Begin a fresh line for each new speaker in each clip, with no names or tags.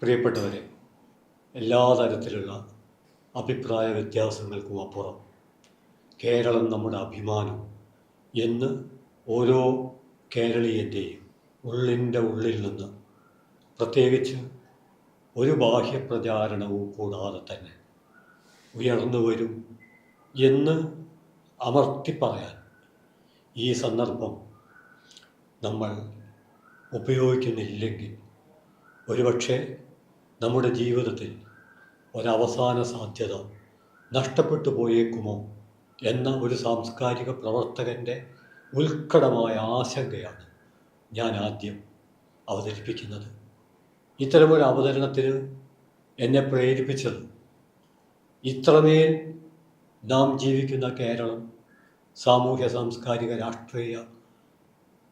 പ്രിയപ്പെട്ടവരെ, എല്ലാ തരത്തിലുള്ള അഭിപ്രായ വ്യത്യാസങ്ങൾക്കും അപ്പുറം കേരളം നമ്മുടെ അഭിമാനം എന്ന് ഓരോ കേരളീയൻ്റെയും ഉള്ളിൻ്റെ ഉള്ളിൽ നിന്ന്, പ്രത്യേകിച്ച് ഒരു ബാഹ്യപ്രചാരണവും കൂടാതെ തന്നെ ഉയർന്നു വരും എന്ന് അമർത്തി പറയാൻ ഈ സന്ദർഭം നമ്മൾ ഉപയോഗിക്കുന്നില്ലെങ്കിൽ ഒരുപക്ഷെ നമ്മുടെ ജീവിതത്തിൽ ഒരവസാന സാധ്യത നഷ്ടപ്പെട്ടു പോയേക്കുമോ എന്ന ഒരു സാംസ്കാരിക പ്രവർത്തകൻ്റെ ഉത്കടമായ ആശങ്കയാണ് ഞാൻ ആദ്യം അവതരിപ്പിക്കുന്നത്. ഇത്തരമൊരു അവതരണത്തിന് എന്നെ പ്രേരിപ്പിച്ചത് ഇത്രമേൽ നാം ജീവിക്കുന്ന കേരളം സാമൂഹ്യ സാംസ്കാരിക രാഷ്ട്രീയ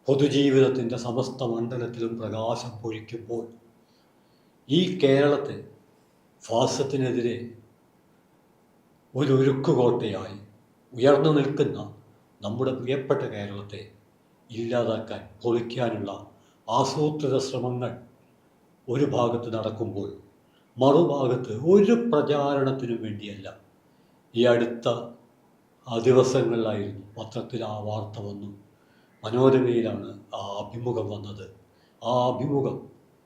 പൊതുജീവിതത്തിൻ്റെ സമസ്ത മണ്ഡലത്തിലും പ്രകാശം പൊഴിക്കുമ്പോൾ ഈ കേരളത്തെ ഫാസിസത്തിനെതിരെ ഒരു ഉരുക്കുകോട്ടയായി ഉയർന്നു നിൽക്കുന്ന നമ്മുടെ പ്രിയപ്പെട്ട കേരളത്തെ ഇല്ലാതാക്കാൻ, പൊളിക്കാനുള്ള ആസൂത്രിത ശ്രമങ്ങൾ ഒരു ഭാഗത്ത് നടക്കുമ്പോൾ മറുഭാഗത്ത് ഒരു പ്രചാരണത്തിനും വേണ്ടിയല്ല. ഈ അടുത്ത ദിവസങ്ങളിലായിരുന്നു പത്രത്തിൽ ആ വാർത്ത വന്നു. മനോരമയിലാണ് ആ അഭിമുഖം വന്നത്. ആ അഭിമുഖം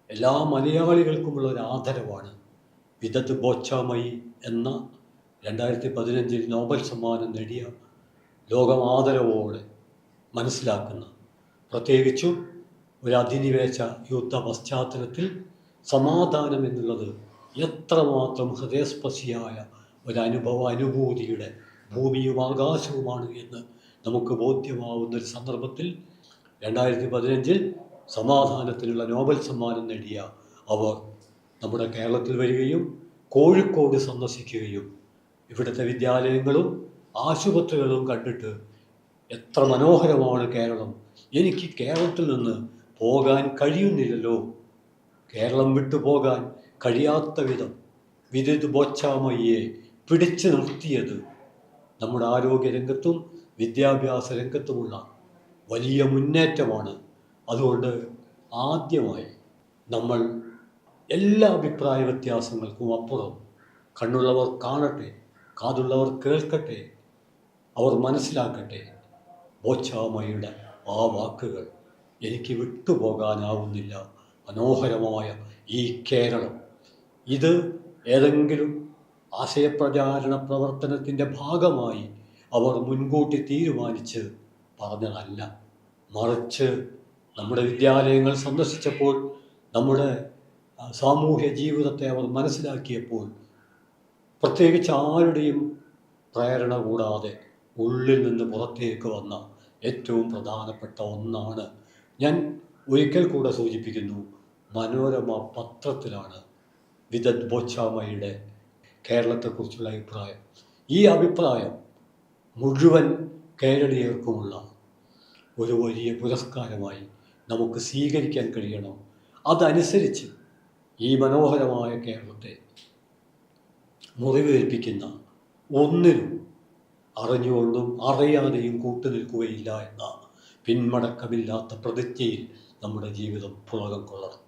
എല്ലാ മലയാളികൾക്കുമുള്ള ഒരു ആദരവാണ്. വിദത് ബോച്ചാമയി എന്ന 2015 നോബൽ സമ്മാനം നേടിയ ലോകം ആദരവോടെ മനസ്സിലാക്കുന്ന, പ്രത്യേകിച്ചും ഒരു അധിനിവേശ യുദ്ധ പശ്ചാത്തലത്തിൽ സമാധാനം എന്നുള്ളത് എത്രമാത്രം ഹൃദയസ്പർശിയായ അനുഭൂതിയുടെ ഭൂമിയും ആകാശവുമാണ് എന്ന് നമുക്ക് ബോധ്യമാവുന്നൊരു സന്ദർഭത്തിൽ 2015 സമാധാനത്തിനുള്ള നോബൽ സമ്മാനം നേടിയ അവർ നമ്മുടെ കേരളത്തിൽ വരികയും കോഴിക്കോട് സന്ദർശിക്കുകയും ഇവിടുത്തെ വിദ്യാലയങ്ങളും ആശുപത്രികളും കണ്ടിട്ട് എത്ര മനോഹരമാണ് കേരളം, എനിക്ക് കേരളത്തിൽ നിന്ന് പോകാൻ കഴിയുന്നില്ലല്ലോ, കേരളം വിട്ടുപോകാൻ കഴിയാത്ത വിധം വിദത് ബോച്ചാമയ്യെ പിടിച്ചു നിർത്തിയത് നമ്മുടെ ആരോഗ്യരംഗത്തും വിദ്യാഭ്യാസ രംഗത്തുമുള്ള വലിയ മുന്നേറ്റമാണ്. അതുകൊണ്ട് ആദ്യമായി നമ്മൾ എല്ലാ അഭിപ്രായ വ്യത്യാസങ്ങൾക്കും അപ്പുറം കണ്ണുള്ളവർ കാണട്ടെ, കാതുള്ളവർ കേൾക്കട്ടെ, അവർ മനസ്സിലാക്കട്ടെ. ബോച്ചാമയുടെ ആ വാക്കുകൾ എനിക്ക് വിട്ടുപോകാനാവുന്നില്ല. മനോഹരമായ ഈ കേരളം, ഇത് ഏതെങ്കിലും ആശയപ്രചാരണ പ്രവർത്തനത്തിൻ്റെ ഭാഗമായി അവർ മുൻകൂട്ടി തീരുമാനിച്ച് പറഞ്ഞതല്ല. മറിച്ച് നമ്മുടെ വിദ്യാലയങ്ങൾ സന്ദർശിച്ചപ്പോൾ, നമ്മുടെ സാമൂഹ്യ ജീവിതത്തെ അവർ മനസ്സിലാക്കിയപ്പോൾ, പ്രത്യേകിച്ച് ആരുടെയും പ്രേരണ കൂടാതെ ഉള്ളിൽ നിന്ന് പുറത്തേക്ക് വന്ന ഏറ്റവും പ്രധാനപ്പെട്ട ഒന്നാണ്, ഞാൻ ഒരിക്കൽ കൂടെ സൂചിപ്പിക്കുന്നു, മനോരമ പത്രത്തിലാണ് വിദത് ബോച്ചാമയുടെ കേരളത്തെക്കുറിച്ചുള്ള അഭിപ്രായം. ഈ അഭിപ്രായം മുഴുവൻ കേരളീയർക്കുമുള്ള ഒരു വലിയ പുരസ്കാരമായി നമുക്ക് സ്വീകരിക്കാൻ കഴിയണം. അതനുസരിച്ച് ഈ മനോഹരമായ കേരളത്തെ മുറിവേൽപ്പിക്കുന്ന ഒന്നിനും അറിഞ്ഞുകൊണ്ടും അറിയാതെയും കൂട്ടുനിൽക്കുകയില്ല എന്ന പിന്മടക്കമില്ലാത്ത പ്രതിജ്ഞയിൽ നമ്മുടെ ജീവിതം പുളകം കൊള്ളണം.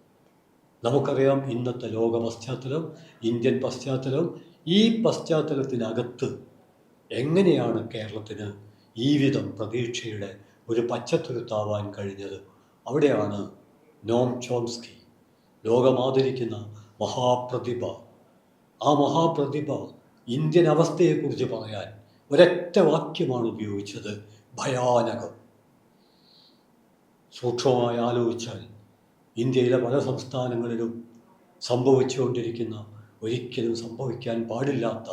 നമുക്കറിയാം ഇന്നത്തെ ലോക പശ്ചാത്തലം, ഇന്ത്യൻ പശ്ചാത്തലം. ഈ പശ്ചാത്തലത്തിനകത്ത് എങ്ങനെയാണ് കേരളത്തിന് ഈ വിധം പ്രതീക്ഷയുടെ ഒരു പച്ചത്തുരുത്താവാൻ കഴിഞ്ഞത്? അവിടെയാണ് നോം ചോംസ്കി, ലോകമാദരിക്കുന്ന മഹാപ്രതിഭ, ആ മഹാപ്രതിഭ ഇന്ത്യൻ അവസ്ഥയെക്കുറിച്ച് പറയാൻ ഒരൊറ്റ വാക്യമാണ് ഉപയോഗിച്ചത്: ഭയാനകം. സൂക്ഷ്മമായി ആലോചിച്ചാൽ ഇന്ത്യയിലെ പല സംസ്ഥാനങ്ങളിലും സംഭവിച്ചുകൊണ്ടിരിക്കുന്ന, ഒരിക്കലും സംഭവിക്കാൻ പാടില്ലാത്ത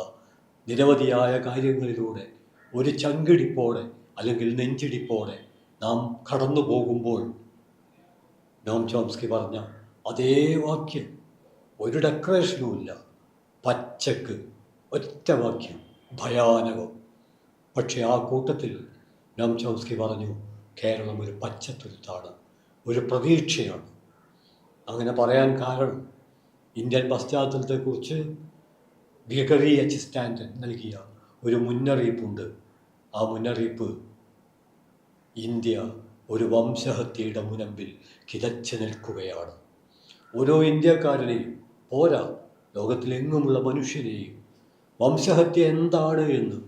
നിരവധിയായ കാര്യങ്ങളിലൂടെ ഒരു ചങ്കിടിപ്പോടെ അല്ലെങ്കിൽ നെഞ്ചിടിപ്പോടെ നാം കടന്നു പോകുമ്പോൾ നോം ചോംസ്കി പറഞ്ഞ അതേ വാക്യം, ഒരു ഡെക്കറേഷനുമില്ല, പച്ചക്ക് ഒറ്റ വാക്യം: ഭയാനകം. പക്ഷേ ആ കൂട്ടത്തിൽ നോം ചോംസ്കി പറഞ്ഞു, കേരളം ഒരു പച്ചത്തുരുത്താണ്, ഒരു പ്രതീക്ഷയാണ്. അങ്ങനെ പറയാൻ കാരണം ഇന്ത്യൻ പശ്ചാത്തലത്തെക്കുറിച്ച് ഗ്രിഗറി എച്ച് സ്റ്റാൻറ്റൺ നൽകിയ ഒരു മുന്നറിയിപ്പുണ്ട്. ആ മുന്നറിയിപ്പ്, ഇന്ത്യ ഒരു വംശഹത്യയുടെ മുനമ്പിൽ കിതച്ചു നിൽക്കുകയാണ്. ഓരോ ഇന്ത്യക്കാരനെയും പോരാ, ലോകത്തിലെങ്ങുമുള്ള മനുഷ്യരെയും വംശഹത്യ എന്താണ് എന്ന്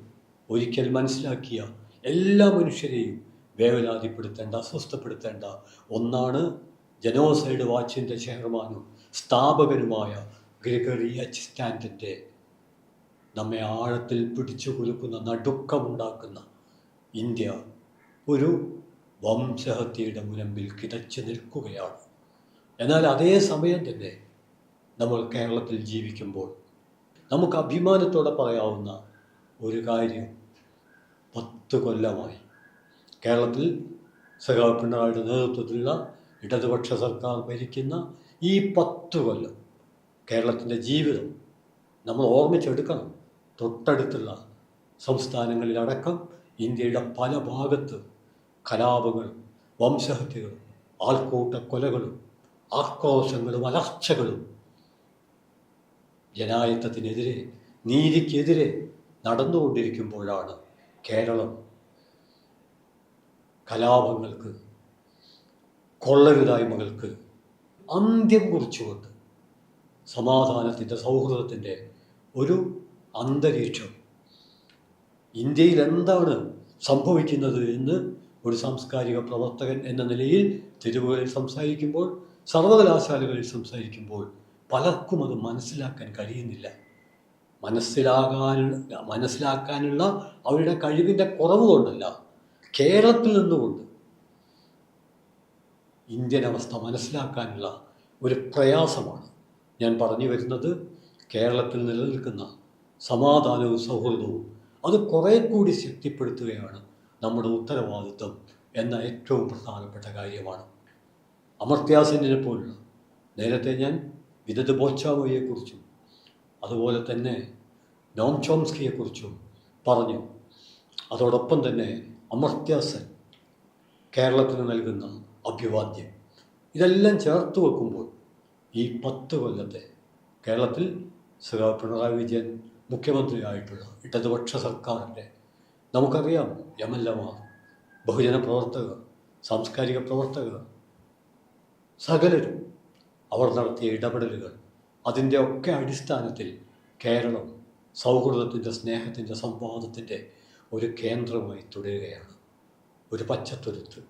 ഒരിക്കൽ മനസ്സിലാക്കിയ എല്ലാ മനുഷ്യരെയും വേവലാതിപ്പെടുത്തേണ്ട, അസ്വസ്ഥപ്പെടുത്തേണ്ട ഒന്നാണ് ജനോസൈഡ് വാച്ചിൻ്റെ ചെയർമാനും സ്ഥാപകനുമായ ഗ്രിഗറി എച്ച് സ്റ്റാൻറ്റൻ്റെ നമ്മെ ആഴത്തിൽ പിടിച്ചു കുലുക്കുന്ന, നടുക്കമുണ്ടാക്കുന്ന ഇന്ത്യ ഒരു വംശഹത്യയുടെ മുനമ്പിൽ കിതച്ചു നിൽക്കുകയാണ്. എന്നാൽ അതേ സമയം തന്നെ നമ്മൾ കേരളത്തിൽ ജീവിക്കുമ്പോൾ നമുക്ക് അഭിമാനത്തോടെ പറയാവുന്ന ഒരു കാര്യം, 10 കൊല്ലമായി കേരളത്തിൽ സഖാവ് പിണറായിയുടെ നേതൃത്വത്തിലുള്ള ഇടതുപക്ഷ സർക്കാർ ഭരിക്കുന്ന ഈ 10 കൊല്ലം കേരളത്തിൻ്റെ ജീവിതം നമ്മൾ ഓർമ്മിച്ചെടുക്കണം. തൊട്ടടുത്തുള്ള സംസ്ഥാനങ്ങളിലടക്കം ഇന്ത്യയുടെ പല ഭാഗത്ത് കലാപങ്ങളും വംശഹത്യകളും ആൾക്കൂട്ട കൊലകളും ആക്രോശങ്ങളും അലർച്ചകളും ജനായത്തത്തിനെതിരെ, നീതിക്കെതിരെ നടന്നുകൊണ്ടിരിക്കുമ്പോഴാണ് കേരളം കലാപങ്ങൾക്ക്, കൊള്ളരുതായ്മകൾക്ക് അന്ത്യം കുറിച്ചുകൊണ്ട് സമാധാനത്തിൻ്റെ, സൗഹൃദത്തിൻ്റെ ഒരു അന്തരീക്ഷം ഇന്ത്യയിൽ എന്താണ് സംഭവിക്കുന്നത് എന്ന് ഒരു സാംസ്കാരിക പ്രവർത്തകൻ എന്ന നിലയിൽ തെരുവുകളിൽ സംസാരിക്കുമ്പോൾ, സർവകലാശാലകളിൽ സംസാരിക്കുമ്പോൾ പലർക്കും അത് മനസ്സിലാക്കാൻ കഴിയുന്നില്ല. മനസ്സിലാക്കാനുള്ള അവരുടെ കഴിവിൻ്റെ കുറവ് കൊണ്ടല്ല, കേരളത്തിൽ നിന്നുകൊണ്ട് ഇന്ത്യൻ അവസ്ഥ മനസ്സിലാക്കാനുള്ള ഒരു പ്രയാസമാണ് ഞാൻ പറഞ്ഞു വരുന്നത്. കേരളത്തിൽ നിലനിൽക്കുന്ന സമാധാനവും സൗഹൃദവും അത് കുറേ കൂടി ശക്തിപ്പെടുത്തുകയാണ് നമ്മുടെ ഉത്തരവാദിത്വം എന്ന ഏറ്റവും പ്രധാനപ്പെട്ട കാര്യമാണ്. അമർത്യാസെന്നിനെ പോലുള്ള, നേരത്തെ ഞാൻ വിദത് ബോച്ചാമോയെക്കുറിച്ചും അതുപോലെ തന്നെ നോം ചോംസ്കിയെക്കുറിച്ചും പറഞ്ഞു. അതോടൊപ്പം തന്നെ അമർത്യാസെൻ കേരളത്തിന് നൽകുന്ന അഭിവാദ്യം, ഇതെല്ലാം ചേർത്ത് വെക്കുമ്പോൾ ഈ 10 കൊല്ലത്തെ കേരളത്തിൽ സഖാവ് പിണറായി വിജയൻ മുഖ്യമന്ത്രിയായിട്ടുള്ള ഇടതുപക്ഷ സർക്കാരിൻ്റെ, നമുക്കറിയാം, എംഎൽഎമാർ, ബഹുജന പ്രവർത്തകർ, സാംസ്കാരിക പ്രവർത്തകർ, സകലരും അവർ നടത്തിയ ഇടപെടലുകൾ, അതിൻ്റെ ഒക്കെ അടിസ്ഥാനത്തിൽ കേരളം സൗഹൃദത്തിൻ്റെ, സ്നേഹത്തിൻ്റെ, സംവാദത്തിൻ്റെ ഒരു കേന്ദ്രമായി തുടരുകയാണ്, ഒരു പച്ചത്തുരുത്ത്.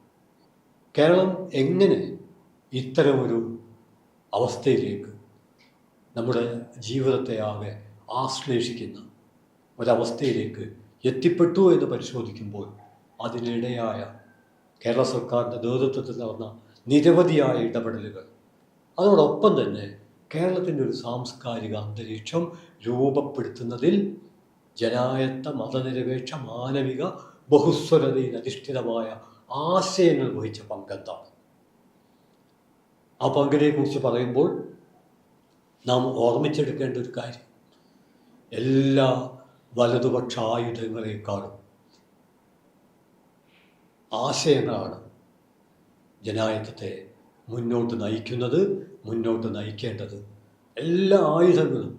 കേരളം എങ്ങനെ ഇത്തരമൊരു അവസ്ഥയിലേക്ക്, നമ്മുടെ ജീവിതത്തെ ആകെ ആശ്ലേഷിക്കുന്ന ഒരവസ്ഥയിലേക്ക് എത്തിപ്പെട്ടു എന്ന് പരിശോധിക്കുമ്പോൾ അതിനിടയായ കേരള സർക്കാരിൻ്റെ നേതൃത്വത്തിൽ നടന്ന നിരവധിയായ ഇടപെടലുകൾ, അതോടൊപ്പം തന്നെ കേരളത്തിൻ്റെ ഒരു സാംസ്കാരിക അന്തരീക്ഷം രൂപപ്പെടുത്തുന്നതിൽ ജനായത്ത, മതനിരപേക്ഷ, മാനവിക, ബഹുസ്വരതയിൽ അധിഷ്ഠിതമായ ആശയങ്ങൾ വഹിച്ച പങ്കെന്താണ്? ആ പങ്കിനെക്കുറിച്ച് പറയുമ്പോൾ നാം ഓർമ്മിച്ചെടുക്കേണ്ട ഒരു കാര്യം, എല്ലാ വലതുപക്ഷ ആയുധങ്ങളെക്കാളും ആശയങ്ങളാണ് ജനായത്തത്തെ മുന്നോട്ട് നയിക്കുന്നത്, മുന്നോട്ട് നയിക്കേണ്ടത്. എല്ലാ ആയുധങ്ങളും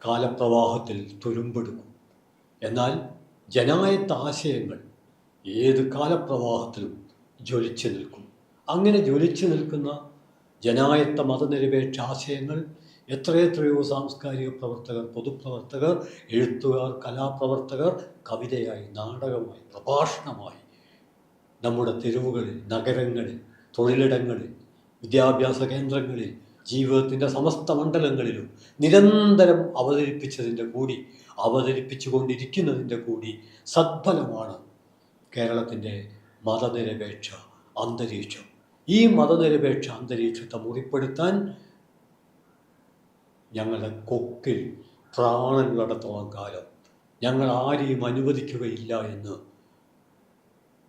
കാലപ്രവാഹത്തിൽ തുരുമ്പെടുക്കും. എന്നാൽ ജനായത്ത ആശയങ്ങൾ ഏത് കാലപ്രവാഹത്തിലും ജ്വലിച്ചു നിൽക്കും. അങ്ങനെ ജ്വലിച്ചു നിൽക്കുന്ന ജനായത്ത, മതനിരപേക്ഷ ആശയങ്ങൾ എത്രയെത്രയോ സാംസ്കാരിക പ്രവർത്തകർ, പൊതുപ്രവർത്തകർ, എഴുത്തുകാർ, കലാപ്രവർത്തകർ കവിതയായി, നാടകമായി, പ്രഭാഷണമായി നമ്മുടെ തെരുവുകളിൽ, നഗരങ്ങളിൽ, തൊഴിലിടങ്ങളിൽ, വിദ്യാഭ്യാസ കേന്ദ്രങ്ങളിൽ, ജീവിതത്തിൻ്റെ സമസ്ത മണ്ഡലങ്ങളിലും നിരന്തരം അവതരിപ്പിച്ചു കൊണ്ടിരിക്കുന്നതിൻ്റെ കൂടി സദ്ഫലമാണ് കേരളത്തിൻ്റെ മതനിരപേക്ഷ അന്തരീക്ഷം. ഈ മതനിരപേക്ഷ അന്തരീക്ഷത്തെ മുറിപ്പെടുത്താൻ ഞങ്ങളുടെ കൊക്കിൽ പ്രാണനുള്ളിടത്തോളം കാലം ഞങ്ങൾ ആരെയും അനുവദിക്കുകയില്ല എന്ന്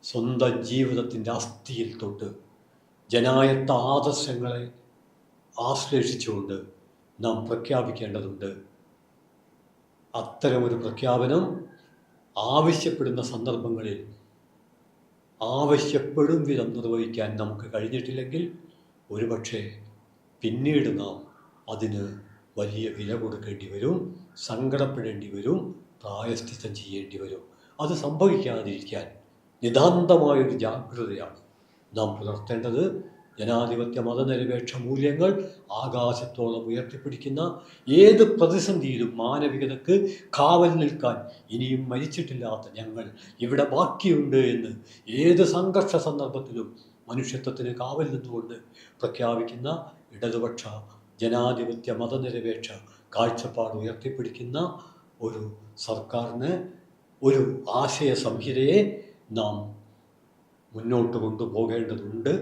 സ്വന്തം ജീവിതത്തിൻ്റെ അസ്ഥിയിൽ തൊട്ട് ജനായത്ത ആദർശങ്ങളെ ആശ്ലേഷിച്ചുകൊണ്ട് നാം പ്രഖ്യാപിക്കേണ്ടതുണ്ട്. അത്തരമൊരു പ്രഖ്യാപനം ആവശ്യപ്പെടുന്ന സന്ദർഭങ്ങളിൽ ആവശ്യപ്പെടും വിധം നിർവഹിക്കാൻ നമുക്ക് കഴിഞ്ഞിട്ടില്ലെങ്കിൽ ഒരുപക്ഷെ പിന്നീട് നാം അതിന് വലിയ വില കൊടുക്കേണ്ടി വരും, സങ്കടപ്പെടേണ്ടി വരും, പ്രായശ്ചിത്തം ചെയ്യേണ്ടി വരും. അത് സംഭവിക്കാതിരിക്കാൻ നിതാന്തമായൊരു ജാഗ്രതയാണ് നാം പുലർത്തേണ്ടത്. ജനാധിപത്യ മതനിരപേക്ഷ മൂല്യങ്ങൾ ആകാശത്തോളം ഉയർത്തിപ്പിടിക്കുന്ന ഏത് പ്രതിസന്ധിയിലും മാനവികതയ്ക്ക് കാവൽ നിൽക്കാൻ ഇനിയും മരിച്ചിട്ടില്ലാത്ത ഞങ്ങൾ ഇവിടെ ബാക്കിയുണ്ട് എന്ന് ഏത് സംഘർഷ സന്ദർഭത്തിലും മനുഷ്യത്വത്തിന് കാവൽ നിന്നുകൊണ്ട് പ്രഖ്യാപിക്കുന്ന ഇടതുപക്ഷ ജനാധിപത്യ മതനിരപേക്ഷ കാഴ്ചപ്പാട് ഉയർത്തിപ്പിടിക്കുന്ന ഒരു സർക്കാരിന്, ഒരു ആശയ സംഹിതയെ നാം മുന്നോട്ട് കൊണ്ടുപോകേണ്ടതുണ്ട്.